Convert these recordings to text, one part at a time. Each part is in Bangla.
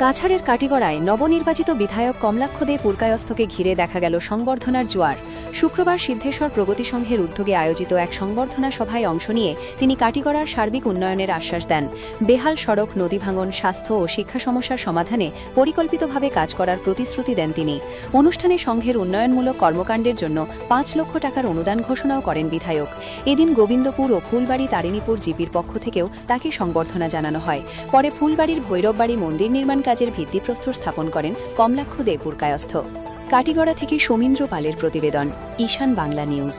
কাছাড়ের কাটিগড়ায় নবনির্বাচিত বিধায়ক কমলাক্ষ দে পুরকায়স্থকে ঘিরে দেখা গেল সংবর্ধনার জোয়ার। শুক্রবার সিদ্ধেশ্বর প্রগতি সংঘের উদ্যোগে আয়োজিত এক সংবর্ধনা সভায় অংশ নিয়ে তিনি কাটিগড়ার সার্বিক উন্নয়নের আশ্বাস দেন। বেহাল সড়ক, নদী ভাঙন, স্বাস্থ্য ও শিক্ষা সমস্যার সমাধানে পরিকল্পিতভাবে কাজ করার প্রতিশ্রুতি দেন তিনি। অনুষ্ঠানে সংঘের উন্নয়নমূলক কর্মকাণ্ডের জন্য ৫ লক্ষ টাকার অনুদান ঘোষণাও করেন বিধায়ক। এদিন গোবিন্দপুর ও ফুলবাড়ি তারিণীপুর জিপির পক্ষ থেকেও তাকে সংবর্ধনা জানানো হয়। পরে ফুলবাড়ির ভৈরববাড়ি মন্দির নির্মাণ কাজের ভিত্তিপ্রস্তর স্থাপন করেন কমলাক্ষ দে পুরকায়স্থ। কাটিগড়া থেকে সৌমিন্দ্র পালের প্রতিবেদন, ঈশান বাংলা নিউজ।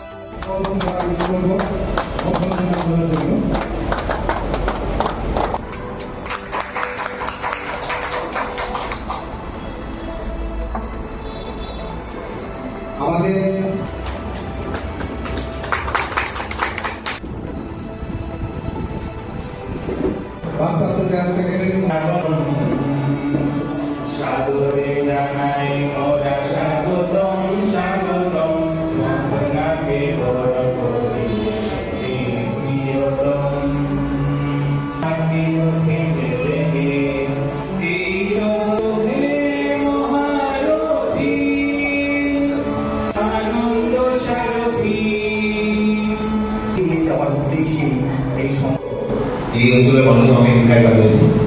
এই অঞ্চলের মানুষ অনেক খাইবার রয়েছে।